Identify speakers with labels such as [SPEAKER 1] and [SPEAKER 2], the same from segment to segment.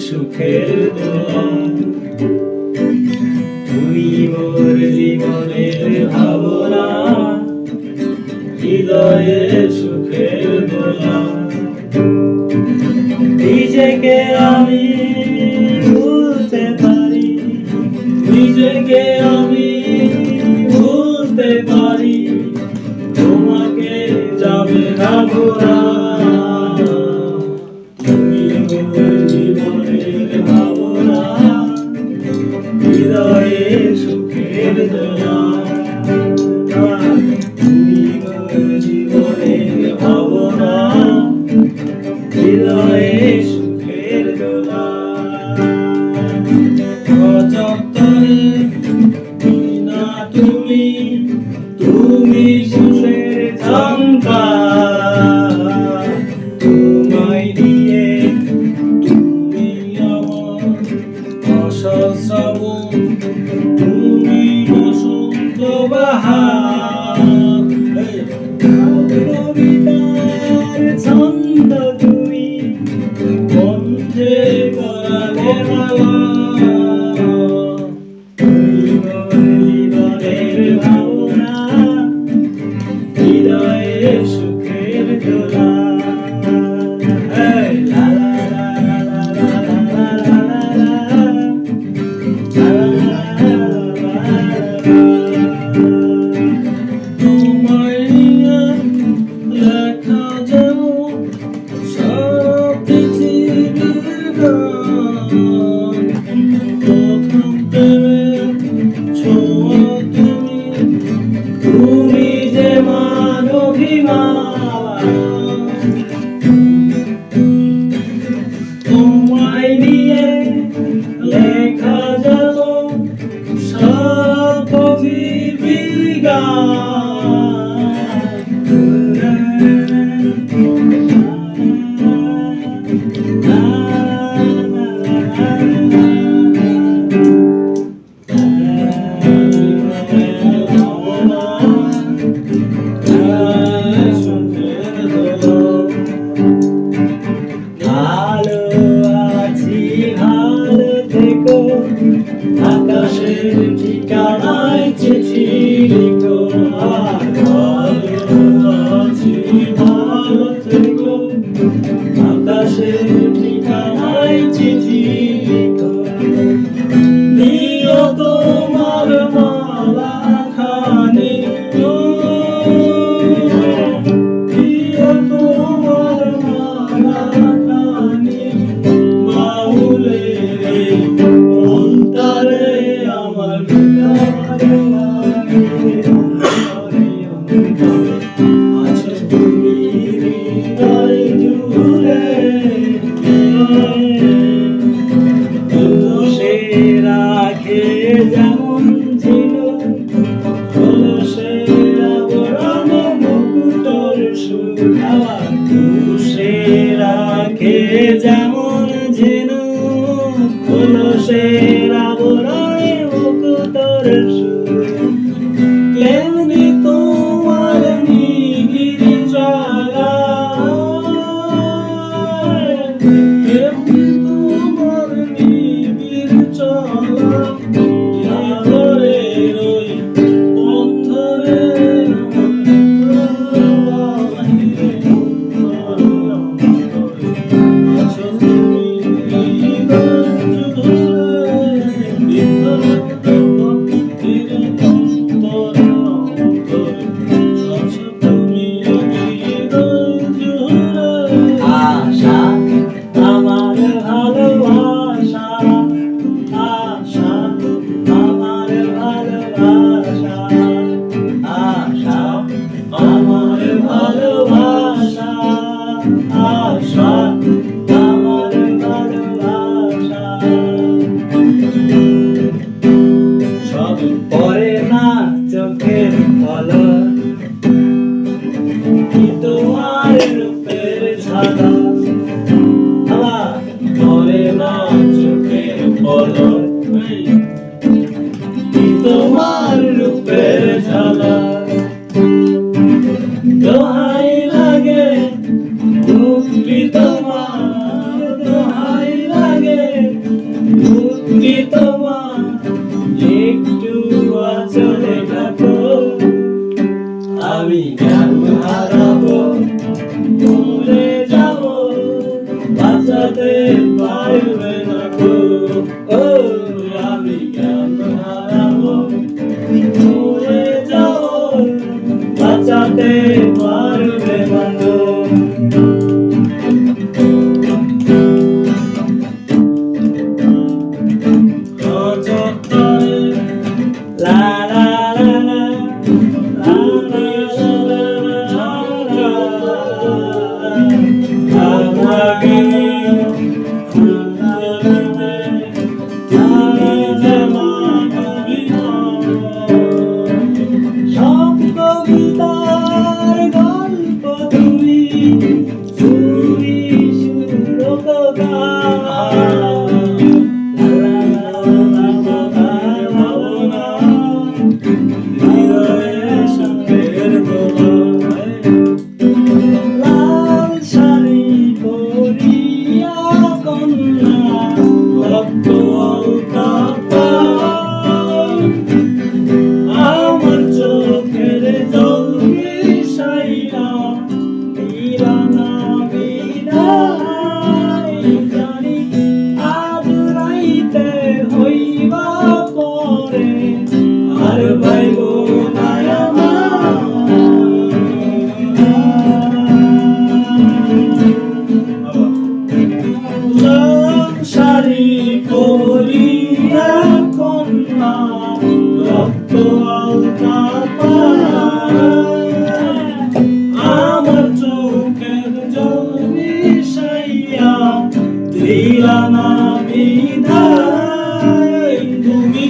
[SPEAKER 1] সুখের দোলা তুই মোর জীবনের ভাবনা হৃদয়ে সুখের দোলা নিজেকে আমি ভুলতে পারি নিজেকে আমি ভুলতে পারি তোমাকে যাবে না ভোলা তুমি মোর জীবনের ভাবনা হৃদয়ে সুখের দোলা তুমি মোর জীবনের ভাবনা হৃদয়ে সুখের দোলা অযত্নে না তুমি তুমি সুখের ঝাঙ্কা তোমায় দিয়ে তুমি আমার অসশ্রম তুমি বসন্ত বাহার কবিতার ছন্দ তুমি কণ্ঠে করালে মালা তুমি মোর জীবনের ভাবনা হৃদয়ে সুখের দোলা লা লা লা লা লা লা লা তোমায় নিয়ে লেখা যেমন সারা পৃথিবীর গান প্রথম প্রেমের ছোঁয়া তুমি তুমি যে মান অভিমান তোমায় নিয়ে লেখা যেমন সারা পৃথিবীর ভালো আছি ভালো থেকো আকাশের ঠিকানায় চিঠি লিখো ভালো আছি ভালো থেকো আকাশের ঠিকানায় চিঠি লিখো দিও তোমার মালা খানি দিও তোমার মালা খানি বাউলের অন্তরে আমার আছো তুমি হৃদয় জুড়ে সে রাখে যেমন ছিল সে আবরণ মুকুটর সুধা সে রাখে যেমন ঝিন সে আবরণে মুকুটর সুধা কেমনি তোমার নিগিরি চলা কেমনি তোমার নিগিরি চলা ধরে রই পথরে আছো তুমি আশা আমার ভালোবাসা আশা আমার ভালোবাসা আশা আমার ভালোবাসা আশা আমার ভালোবাসা সব পরে না চোখের পলক তোমার রূপের ছায়া আমার পরে না চোখের পলক তোমার রূপের ছায়া দোহাই লাগে মুক্তি তোমার দোহাই লাগে লাল শাড়ি পরিয়া কন্যা রক্ত আলতা আমার চোখের জল মিশাইয়া দিলানা বিদায় জানি আজ রাইতে হইবা পরে আর ভাইব না লাল শাড়ি পরিয়া কন্যা রক্ত আলতা আমার চোখের জল মিশাইয়া দিলানা বিদায় তুমি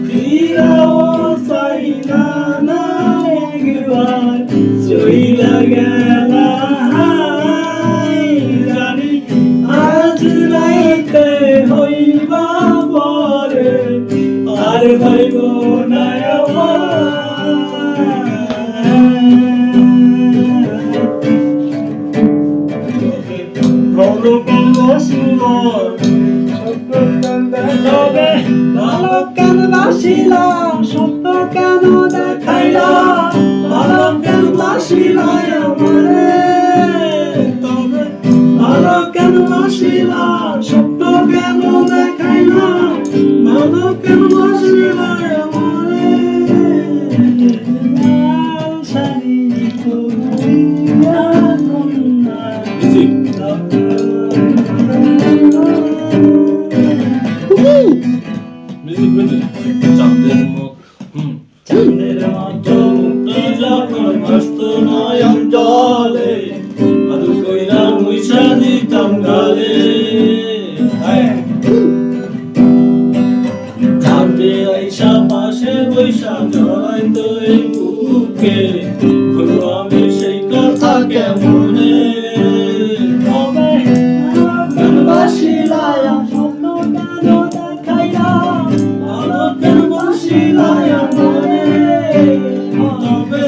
[SPEAKER 1] ফিরাও চাইলা না একবার চইলা গেলা জানি আজ রাইতে হইবা পরে আর ভাইব না ভালো কেন বাসিলা সত্য কেন দেখাইলা ভালো কেন বাসিলা আমারে তবে ভালো কেন বাসিলা সত্য কেন দেখাইলা ভালো কেন বাসিলা আমারে লাল শাড়ি পরিয়া কন্যা চাঁদের মতো মুক্তি যখন মস্ত নয়ন জলে আদু কইরা মুইসা দিতাম গালে চাঁদে আইসা পাশে বৈশা জড়াইতো এই বুকে ভুলো আমি সেই কথা কেমনে তবে কেন বাসিলায় স্বপ্ন কেন দেখাইলা ভালো কেন বাসিলায় আমারে তবে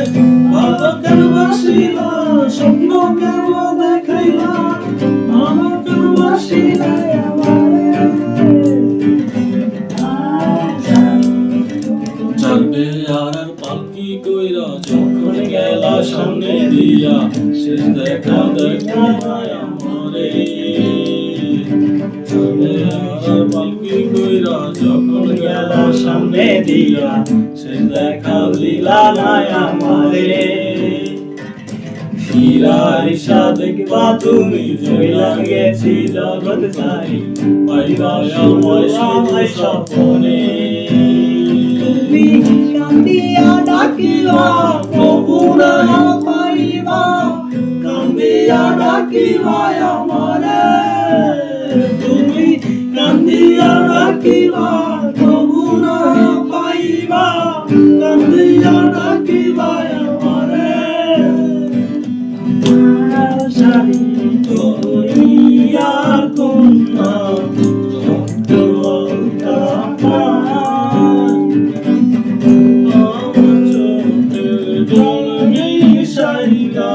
[SPEAKER 1] ভালো কেন বাসিলা স্বপ্ন কেন দেখাইলা ভালো কেন বাসিলায় আমারে চলবে আর পালকি কইরা যখন গেলা সামনে দিয়া শেষ দেখা দেখা আমারে চলবে আর পালকি কইরা যখন গেলা সামনে দিয়া শেষ দেখা দিলা না আমারে ফিরাইসা দেখবা তুমি জইলা গেছি জগৎ সারি পাইবা সময় স্বপ্নে তুমি কান্দিয়া ডাকিবা প্রভু না পাইবা কান্দিয়া ডাকিবা আমারে তুমি কান্দিয়া ডাকিবা প্রভু না পাইবা কান্দিয়া ডাকিবা আমারে শাড়ি পরিয়া কন্যা রক্ত আলতা আমার চোখের জল মিশাইয়া